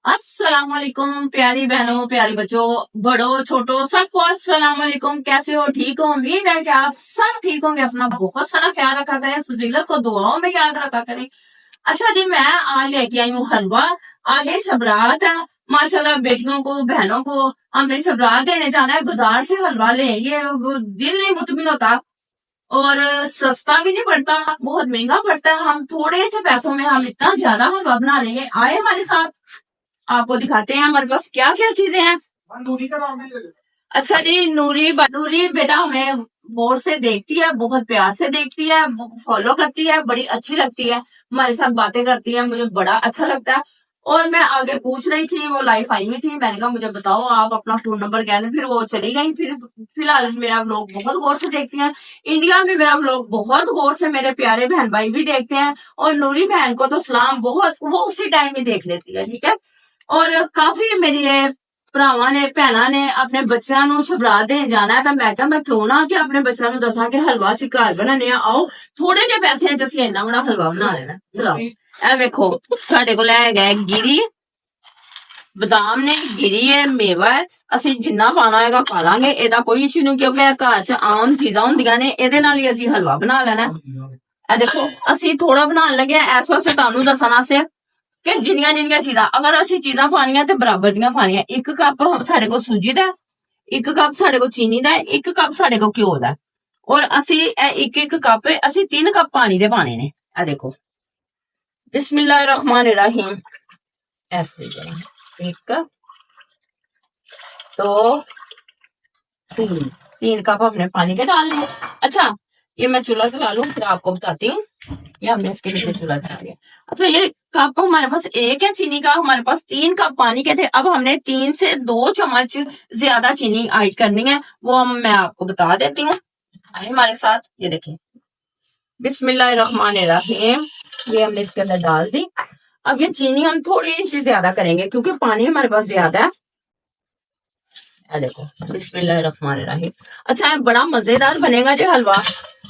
अस्सलाम वालेकुम प्यारी बहनों, प्यारे बच्चों, बड़ों छोटों, सबको अस्सलाम वालेकुम। कैसे हो? ठीक हो? उम्मीद है कि आप सब ठीक होंगे। अपना बहुत सारा ख्याल रखा करें, फजीलत को दुआओं में याद रखा करें। अच्छा जी, मैं आज लेके आई हूँ हलवा। आगे सबरात है, माशाल्लाह बेटियों को बहनों को हमने सबरात देने जाना है। बाजार से हलवा ले, ये वो दिल नहीं मुतमिन होता और सस्ता भी नहीं पड़ता, बहुत महंगा पड़ता है। हम थोड़े से पैसों में हम इतना ज्यादा हलवा बना लेंगे। आए हमारे साथ, आपको दिखाते हैं हमारे पास क्या क्या चीजें हैं। नूरी का नाम भी ले लो। अच्छा जी, नूरी बेटा हमें गौर से देखती है, बहुत प्यार से देखती है, फॉलो करती है, बड़ी अच्छी लगती है, हमारे साथ बातें करती है, मुझे बड़ा अच्छा लगता है। और मैं आगे पूछ रही थी, वो लाइफ आई हुई थी, मैंने कहा मुझे बताओ, आप अपना फोन नंबर कह दें। फिर वो चली गई। फिर फिलहाल मेरा व्लॉग बहुत गौर से देखती हैं। इंडिया में मेरा व्लॉग बहुत गौर से मेरे प्यारे बहन भाई भी देखते हैं। और नूरी बहन को तो सलाम बहुत, वो उसी टाइम ही देख लेती है, ठीक है। और काफी मेरी ਭਰਾਵਾਂ ਨੇ ਭੈਣਾਂ ਨੇ ਆਪਣੇ ਬੱਚਿਆਂ ਨੂੰ ਸ਼ਬਰਾਤ ਦੇਣ ਜਾਣਾ ਹੈ, ਤਾਂ ਮੈਂ ਕਿਹਾ ਮੈਂ ਕਿਉਂ ਨਾ ਕਿ ਆਪਣੇ ਬੱਚਿਆਂ ਨੂੰ ਦੱਸਾਂ ਕਿ ਹਲਵਾ ਅਸੀਂ ਘਰ ਬਣਾਉਂਦੇ ਆ। ਆਓ ਥੋੜੇ ਜਿਹੇ ਪੈਸਿਆਂ 'ਚ ਅਸੀਂ ਇੰਨਾ ਬੜਾ ਹਲਵਾ ਬਣਾ ਲੈਣਾ। ਚਲੋ ਇਹ ਵੇਖੋ, ਸਾਡੇ ਕੋਲ ਹੈਗਾ ਗਿਰੀ, ਬਦਾਮ ਨੇ, ਗਿਰੀ ਹੈ, ਮੇਵਾ ਹੈ। ਅਸੀਂ ਜਿੰਨਾ ਪਾਣਾ ਹੈਗਾ ਪਾ ਲਾਂਗੇ, ਇਹਦਾ ਕੋਈ ਇਸ਼ੂ ਨਹੀਂ, ਕਿਉਂਕਿ ਇਹ ਘਰ 'ਚ ਆਮ ਚੀਜ਼ਾਂ ਹੁੰਦੀਆਂ ਨੇ, ਇਹਦੇ ਨਾਲ ਹੀ ਅਸੀਂ ਹਲਵਾ ਬਣਾ ਲੈਣਾ। ਇਹ ਦੇਖੋ, ਅਸੀਂ ਥੋੜਾ ਬਣਾਉਣ ਲੱਗੇ ਆ ਇਸ ਵਾਸਤੇ ਤੁਹਾਨੂੰ ਦੱਸਣ ਵਾਸਤੇ ਕਿ ਜਿੰਨੀਆਂ ਜਿੰਨੀਆਂ ਚੀਜ਼ਾਂ, ਅਗਰ ਅਸੀਂ ਚੀਜ਼ਾਂ ਪਾਣੀਆਂ ਤੇ ਬਰਾਬਰ ਦੀਆਂ ਪਾਣੀਆਂ। 1 ਕੱਪ ਸਾਡੇ ਕੋਲ ਸੂਜੀ ਦਾ, 1 ਕੱਪ ਸਾਡੇ ਕੋਲ ਚੀਨੀ ਦਾ, 1 ਕੱਪ ਸਾਡੇ ਕੋਲ ਘਿਓ ਦਾ। ਔਰ ਅਸੀਂ ਇਹ 1 ਕੱਪ ਅਸੀਂ 3 ਕੱਪ ਪਾਣੀ ਦੇ ਪਾਣੇ ਨੇ। ਇਹ ਦੇਖੋ, बिस्मिल्लाहिर्रहमानिर्रहीम। ऐसे 1 2 3 कप हमने पानी के डालने हैं। अच्छा, ये मैं चूल्हा जला लूं, फिर आपको बताती हूँ। ये हमने इसके नीचे चूल्हा जला दिया। अच्छा, ये कप हमारे पास 1 है चीनी का, हमारे पास 3 कप पानी के थे। अब हमने 3 से 2 चम्मच ज्यादा चीनी ऐड करनी है, वो मैं आपको बता देती हूँ। हमारे साथ ये देखिए, बिस्मिल्लाहिर्रहमानिर्रहीम। ये हमने इसके अंदर डाल दी। अब ये चीनी हम थोड़ी सी ज्यादा करेंगे क्योंकि पानी हमारे पास ज्यादा है। देखो, बिस्मिल्लाहिर्रहमानिर्रहीम। अच्छा, है बड़ा मजेदार बनेगा जी हलवा।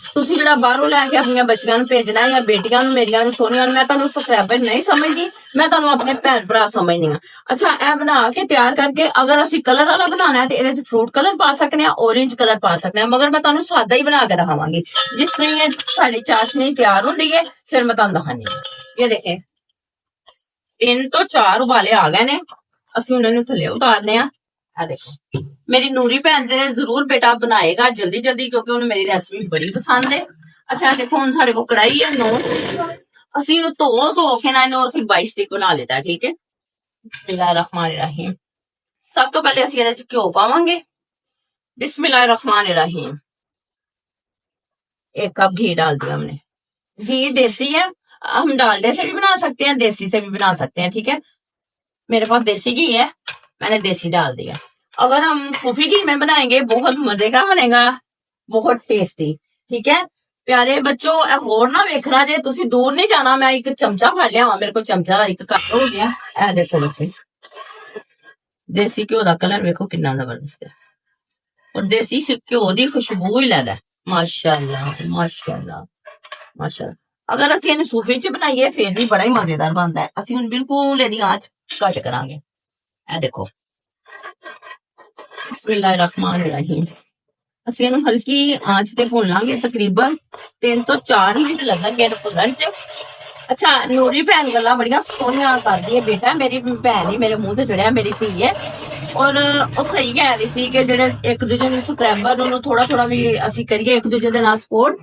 ਤੁਸੀਂ ਜਿਹੜਾ ਬਾਹਰੋਂ ਲੈ ਕੇ ਆਪਣੀਆਂ ਬੱਚੀਆਂ ਨੂੰ ਭੇਜਣਾ ਜਾਂ ਬੇਟੀਆਂ ਨੂੰ, ਮੇਰੀਆਂ ਨੂੰ, ਸੋਹਣੀਆਂ ਨੂੰ, ਮੈਂ ਤੁਹਾਨੂੰ ਸਬਸਕ੍ਰਾਈਬਰ ਨਹੀਂ ਸਮਝਦੀ, ਮੈਂ ਤੁਹਾਨੂੰ ਆਪਣੇ ਭੈਣ ਭਰਾ ਸਮਝਦੀ ਹਾਂ। ਅੱਛਾ, ਇਹ ਬਣਾ ਕੇ ਤਿਆਰ ਕਰਕੇ ਅਗਰ ਅਸੀਂ ਕਲਰ ਵਾਲਾ ਬਣਾਉਣਾ ਹੈ ਤੇ ਇਹਦੇ 'ਚ ਫਰੂਟ ਕਲਰ ਪਾ ਸਕਨੇ ਆ, ਔਰੇਂਜ ਕਲਰ ਪਾ ਸਕਨੇ ਆ, ਮਗਰ ਮੈਂ ਤੁਹਾਨੂੰ ਸਾਦਾ ਹੀ ਬਣਾ ਕੇ ਦਿਖਾਵਾਂਗੀ। ਜਿਸ ਤਰ੍ਹਾਂ ਇਹ ਸਾਡੀ ਚਾਸ਼ਨੀ ਤਿਆਰ ਹੁੰਦੀ ਹੈ, ਫਿਰ ਮੈਂ ਤੁਹਾਨੂੰ ਦਿਖਾਣੀ ਹੈ। ਇਹ ਦੇਖੇ, 3 ਤੋਂ 4 ਉਬਾਲੇ ਆ ਗਏ ਨੇ, ਅਸੀਂ ਉਹਨਾਂ ਨੂੰ ਥੱਲੇ ਉਤਾਰਨੇ ਆ। ਆ ਦੇਖੋ, मेरी नूरी भैन ने जरूर बेटा बनाएगा जल्दी जल्दी, क्योंकि उन्हें मेरी रेसिपी बड़ी पसंद है। अच्छा देखो, हम साडे को कढ़ाई है 9, ਅਸੀਂ ਇਹਨੂੰ ਧੋ ਕੇ ਨਾ ਇਹਨੂੰ ਅਸੀਂ 22 ਸਟਿਕ ਬਣਾ ਲਿਆ, ਠੀਕ ਹੈ। ਬਿਸਮਿल्लाहिर्रहमानिर्रहीम। सब तो पहले ਅਸੀਂ ਇਹਦੇ ਚ ਘਿਓ ਪਾਵਾਂਗੇ। बिस्मिल्लाहिर्रहमानिर्रहीम। 1 कप घी डाल दिया हमने। घी देसी है, हम डालडे से भी बना सकते हैं, देसी से भी बना सकते हैं, ठीक है। मेरे पास देसी घी है, मैंने देसी डाल दिया। अगर हम सूफी घी में बनाएंगे बहुत मजे का बनेगा, बहुत टेस्टी, ठीक है। प्यारे बच्चों, होर ना वेखना जे, तुसी दूर नहीं जाना। मैं एक चमचा फड़ लिया, मेरे को चमचा 1 कप हो गया। ए देखो बच्चे, देसी घ्यो दा कलर वेखो कितना जबरदस्त है, और देसी घ्यो दी खुशबू ही लैदा। माशाअल्लाह माशाअल्लाह माशाअल्लाह। अगर ਅਸੀਂ ਇਹਨੂੰ ਸੂਫੀ ਚ ਬਣਾਈਏ ਫਿਰ ਵੀ ਬੜਾ ਹੀ ਮਜ਼ੇਦਾਰ ਬਣਦਾ ਹੈ। ਅਸੀਂ ਹੁਣ ਬਿਲਕੁਲ ਇਹਦੀ ਆਂਚ ਘੱਟ ਕਰਾਂਗੇ। ਇਹ ਦੇਖੋ, बिस्मिल्लाहिर्रहमानिर्रहीम। ਅਸੀਂ ਇਹਨੂੰ ਹਲਕੀ ਆਂਚ ਤੇ ਭੁੰਨ ਲਾਂਗੇ, ਤਕਰੀਬਨ 3 ਤੋਂ 4 ਮਿੰਟ ਲੱਗਣਗੇ ਇਹਨੂੰ ਭੁੰਨਣ ਚ। ਅੱਛਾ, ਨੂਰੀ ਭੈਣ ਗੱਲਾਂ ਬੜੀਆਂ ਸੋਹਣੀਆਂ ਕਰਦੀ ਹੈ ਬੇਟਾ, ਮੇਰੀ ਭੈਣ ਹੀ ਮੇਰੇ ਮੂੰਹ ਤੇ ਚੜਿਆ, ਮੇਰੀ ਧੀ ਹੈ। ਔਰ ਉਹ ਸਹੀ ਕਹਿ ਰਹੀ ਸੀ ਕਿ ਜਿਹੜੇ ਇੱਕ ਦੂਜੇ ਨੂੰ ਸਬਸਕ੍ਰਾਈਬਰ, ਉਹਨੂੰ ਥੋੜਾ ਥੋੜਾ ਵੀ ਅਸੀਂ ਕਰੀਏ ਇੱਕ ਦੂਜੇ ਦੇ ਨਾਲ ਸਪੋਰਟ,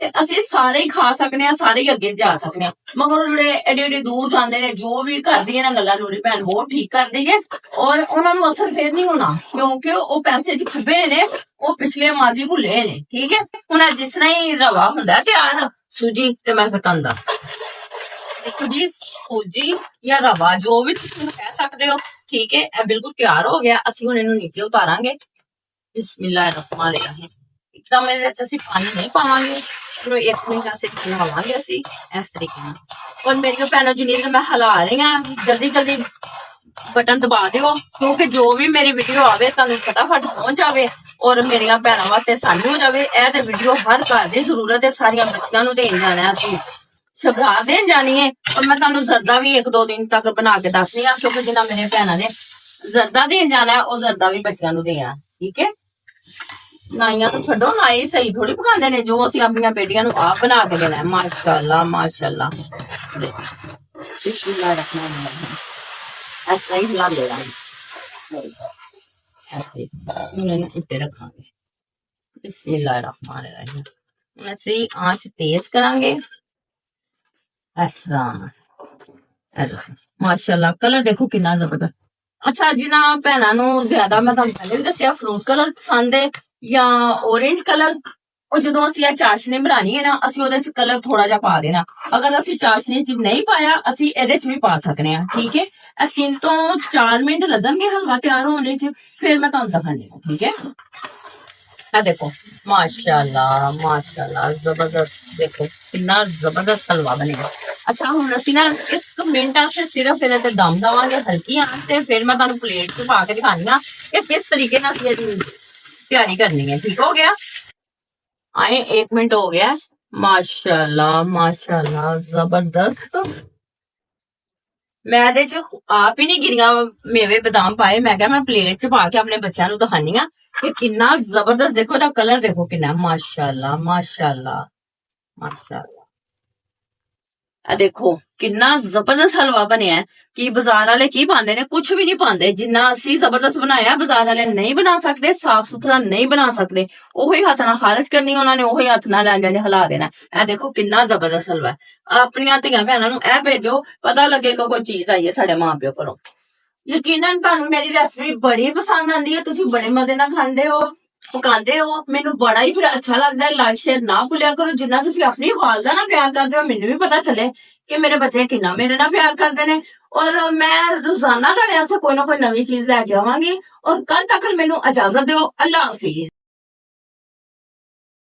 ਤੇ ਅਸੀਂ ਸਾਰੇ ਹੀ ਖਾ ਸਕਨੇ ਆ, ਸਾਰੇ ਹੀ ਅੱਗੇ ਜਾ ਸਕਨੇ ਆ। ਮਗਰ ਜਿਹੜੇ ਐਡੇ ਐਡੇ ਦੂਰ ਜਾਂਦੇ ਨੇ, ਜੋ ਵੀ ਕਰਦੀਆਂ ਨਾ ਗੱਲਾਂ, ਨੂਰੀ ਭੈਣ ਬਹੁਤ ਠੀਕ ਕਰਦੀ ਹੈ। ਔਰ ਉਹਨਾਂ ਨੂੰ ਅਸਰ ਫੇਰ ਨਹੀਂ ਹੋਣਾ, ਕਿਉਂਕਿ ਉਹ ਪੈਸੇ ਚ ਖੁੱਬੇ ਨੇ, ਉਹ ਪਿਛਲੇ ਮਾਜ਼ੀ ਭੁੱਲੇ ਨੇ, ਠੀਕ ਹੈ। ਹੁਣ ਜਿਸ ਤਰ੍ਹਾਂ ਹੀ ਰਵਾ ਹੁੰਦਾ ਤਿਆਰ, ਸੂਜੀ ਤੇ ਮੈਂ ਫਿਰ ਤੁਹਾਨੂੰ ਦੱਸ, ਦੇਖੋ ਜੀ, ਸੂਜੀ ਜਾਂ ਰਵਾ ਜੋ ਵੀ ਤੁਸੀਂ ਕਹਿ ਸਕਦੇ ਹੋ, ਠੀਕ ਹੈ। ਇਹ ਬਿਲਕੁਲ ਤਿਆਰ ਹੋ ਗਿਆ। ਅਸੀਂ ਹੁਣ ਇਹਨੂੰ ਨੀਚੇ ਉਤਾਰਾਂਗੇ। ਬਿਸਮਿल्लाहिर्रहमानिर्रहीम। एकदम ਇਹਦੇ ਚ ਅਸੀਂ ਪਾਣੀ ਨਹੀਂ ਪਾਵਾਂਗੇ, ਇਹਨੂੰ 1 ਮਿੰਟ ਅਸੀਂ ਹਿਲਾਵਾਂਗੇ ਅਸੀਂ ਇਸ ਤਰੀਕੇ ਨਾਲ। ਔਰ ਮੇਰੀਆਂ ਭੈਣਾਂ, ਜਿੰਨੀ ਦੇਰ ਮੈਂ ਹਿਲਾ ਰਹੀ ਹਾਂ, ਜਲਦੀ ਜਲਦੀ ਬਟਨ ਦਬਾ ਦਿਓ, ਕਿਉਂਕਿ ਜੋ ਵੀ ਮੇਰੀ ਵੀਡੀਓ ਆਵੇ ਤੁਹਾਨੂੰ ਫਟਾਫਟ ਪਹੁੰਚ ਜਾਵੇ ਔਰ ਮੇਰੀਆਂ ਭੈਣਾਂ ਵਾਸਤੇ ਆਸਾਨੀ ਹੋ ਜਾਵੇ। ਇਹ ਤੇ ਵੀਡੀਓ ਹਰ ਘਰ ਦੀ ਜ਼ਰੂਰਤ ਹੈ, ਸਾਰੀਆਂ ਬੱਚੀਆਂ ਨੂੰ ਦੇਣ ਜਾਣਾ ਅਸੀਂ। ਸ਼ਗਾਰ ਦੇਣ ਜਾਣੀ ਹੈ ਔਰ ਮੈਂ ਤੁਹਾਨੂੰ ਜ਼ਰਦਾ ਵੀ 1-2 ਦਿਨ ਤੱਕ ਬਣਾ ਕੇ ਦੱਸਣੀ ਆ ਕਿਉਂਕਿ ਜਿੰਨਾ ਮੇਰੇ ਭੈਣਾਂ ਨੇ ਜ਼ਰਦਾ ਦੇਣ ਜਾਣਾ ਹੈ, ਉਹ ਜ਼ਰਦਾ ਵੀ ਬੱਚਿਆਂ ਨੂੰ ਦੇਣਾ, ਠੀਕ ਹੈ। ਨਾਈਆਂ ਨੂੰ ਛੱਡੋ, ਨਾਈ ਸਹੀ ਥੋੜੀ ਪਕਾਉਂਦੇ ਨੇ, ਜੋ ਅਸੀਂ ਆਪਣੀਆਂ ਬੇਟੀਆਂ ਨੂੰ ਆਪ ਬਣਾ ਕੇ ਦੇਣਾ ਹੈ। ਮਾਸ਼ਾਅੱਲਾ ਮਾਸ਼ਾਅੱਲਾ। ਬਿਸਮਿल्लाह रहमान रहीम। ऐसा ही हिला देना है, ऐसे ही ਉੱਤੇ ਰੱਖਾਂਗੇ। ਬਿਸਮਿल्लाह रहमान रहीम। ਹੁਣ ਅਸੀਂ ਆਂਚ ਤੇਜ਼ ਕਰਾਂਗੇ ਇਸ ਤਰ੍ਹਾਂ। ਮਾਸ਼ਾਅੱਲਾ ਕਲਰ ਦੇਖੋ ਕਿੰਨਾ ਜ਼ਬਰਦਸਤ। ਅੱਛਾ, ਜਿਨ੍ਹਾਂ ਭੈਣਾਂ ਨੂੰ ਜ਼ਿਆਦਾ ਮੈਂ ਤੁਹਾਨੂੰ ਪਹਿਲੇ ਵੀ ਦੱਸਿਆ ਫਰੂਟ ਕਲਰ ਪਸੰਦ ਹੈ ਜਾਂ orange ਕਲਰ, ਉਹ ਜਦੋਂ ਅਸੀਂ ਇਹ ਚਾਸ਼ਨੀ ਬਣਾਣੀ ਹੈ ਨਾ, ਅਸੀਂ ਉਹਦੇ ਚ ਕਲਰ ਥੋੜਾ ਜਿਹਾ ਪਾ ਦੇਣਾ। ਅਗਰ ਅਸੀਂ ਚਾਸ਼ਨੀ ਚ ਨਹੀਂ ਪਾਇਆ, ਅਸੀਂ ਇਹਦੇ ਚ ਵੀ ਪਾ ਸਕਨੇ ਆ, ਠੀਕ ਹੈ। ਇਹ 3 ਤੋਂ 4 ਮਿੰਟ ਲੱਗਣਗੇ ਹਲਵਾ ਤਿਆਰ ਹੋਣੇ ਚ, ਫਿਰ ਮੈਂ ਤੁਹਾਨੂੰ ਦਿਖਾਣੀ ਹਾਂ, ਠੀਕ ਹੈ। ਇਹ ਦੇਖੋ ਮਾਸ਼ਾਅੱਲਾ ਮਾਸ਼ਾਅੱਲਾ, ਜ਼ਬਰਦਸਤ। ਦੇਖੋ ਕਿੰਨਾ ਜ਼ਬਰਦਸਤ ਹਲਵਾ ਬਣੇਗਾ। ਅੱਛਾ, ਹੁਣ ਅਸੀਂ ਨਾ 1 ਮਿੰਟ ਆਸੇ ਸਿਰਫ ਇਹਦੇ ਤੇ ਦਮ ਦਵਾਂਗੇ ਹਲਕੀ ਆਂਚ ਤੇ, ਫਿਰ ਮੈਂ ਤੁਹਾਨੂੰ ਪਲੇਟ 'ਚ ਪਾ ਕੇ ਦਿਖਾਣੀ ਆ ਕਿ ਕਿਸ ਤਰੀਕੇ ਨਾਲ ਅਸੀਂ ਇਹਦੀ ਤਿਆਰੀ ਕਰਨੀ ਹੈ। ਠੀਕ ਹੋ ਗਿਆ? आए 1 मिनट हो गया। माशाल्लाह माशाल्लाह जबरदस्त। मैं ਇਹਦੇ ਚ ਆਪ ਹੀ ਨਹੀਂ ਗਿਰੀਆਂ ਮੇਵੇ ਬਦਾਮ ਪਾਏ, ਮੈਂ ਕਿਹਾ ਮੈਂ ਪਲੇਟ ਚ ਪਾ ਕੇ ਆਪਣੇ ਬੱਚਿਆਂ ਨੂੰ ਦਿਖਾਣੀ ਆ ਕਿ ਕਿੰਨਾ ਜ਼ਬਰਦਸਤ। ਦੇਖੋ ਇਹਦਾ ਕਲਰ ਦੇਖੋ ਕਿੰਨਾ, ਮਾਸ਼ਾਅੱਲਾ ਮਾਸ਼ਾਅੱਲਾ ਮਾਸ਼ਾਅੱਲਾ। ਆ ਦੇਖੋ ਕਿੰਨਾ ਜ਼ਬਰਦਸਤ ਹਲਵਾ ਬਣਿਆ ਹੈ ਕਿ ਬਾਜ਼ਾਰ ਵਾਲੇ ਕੀ ਪਾਉਂਦੇ ਨੇ, ਕੁਝ ਵੀ ਨਹੀਂ ਪਾਉਂਦੇ। ਜਿੰਨਾ ਅਸੀਂ ਜ਼ਬਰਦਸਤ ਬਣਾਇਆ ਬਾਜ਼ਾਰ ਵਾਲੇ ਨਹੀਂ ਬਣਾ ਸਕਦੇ, ਸਾਫ ਸੁਥਰਾ ਨਹੀਂ ਬਣਾ ਸਕਦੇ। ਉਹੀ ਹੱਥ ਨਾਲ ਖਾਰਜ ਕਰਨੀ ਉਹਨਾਂ ਨੇ, ਉਹੀ ਹੱਥ ਨਾਲ ਲੈਂਦੇ ਹਿਲਾ ਦੇਣਾ। ਇਹ ਦੇਖੋ ਕਿੰਨਾ ਜ਼ਬਰਦਸਤ ਹਲਵਾ ਹੈ। ਆਪਣੀਆਂ ਧੀਆਂ ਭੈਣਾਂ ਨੂੰ ਇਹ ਭੇਜੋ, ਪਤਾ ਲੱਗੇਗਾ ਕੋਈ ਚੀਜ਼ ਆਈ ਹੈ ਸਾਡੇ ਮਾਂ ਪਿਓ ਕੋਲੋਂ। ਯਕੀਨਨ ਤੁਹਾਨੂੰ ਮੇਰੀ ਰੈਸਪੀ ਬੜੀ ਪਸੰਦ ਆਉਂਦੀ ਹੈ, ਤੁਸੀਂ ਬੜੇ ਮਜ਼ੇ ਨਾਲ ਖਾਂਦੇ ਹੋ, ਪਕਾਉਂਦੇ ਹੋ, ਮੈਨੂੰ ਬੜਾ ਹੀ ਫਿਰ ਅੱਛਾ ਲੱਗਦਾ ਹੈ। ਲਾਈਕ ਸ਼ੇਅਰ ਨਾ ਭੁੱਲਿਆ ਕਰੋ। ਜਿੰਨਾ ਤੁਸੀਂ ਆਪਣੀ ਵਾਲਦਾ ਨਾਲ ਪਿਆਰ ਕਰਦੇ ਹੋ, ਮੈਨੂੰ ਵੀ ਪਤਾ ਚੱਲੇ ਕਿ ਮੇਰੇ ਬੱਚੇ ਕਿੰਨਾ ਮੇਰੇ ਨਾਲ ਪਿਆਰ ਕਰਦੇ ਨੇ। ਔਰ ਮੈਂ ਰੋਜ਼ਾਨਾ ਤੁਹਾਡੇ ਵਾਸਤੇ ਕੋਈ ਨਾ ਕੋਈ ਨਵੀਂ ਚੀਜ਼ ਲੈ ਕੇ ਆਵਾਂਗੀ। ਔਰ ਕੱਲ ਤੱਕ ਮੈਨੂੰ ਇਜਾਜ਼ਤ ਦਿਓ। ਅੱਲਾ ਹਾਫਿਜ਼।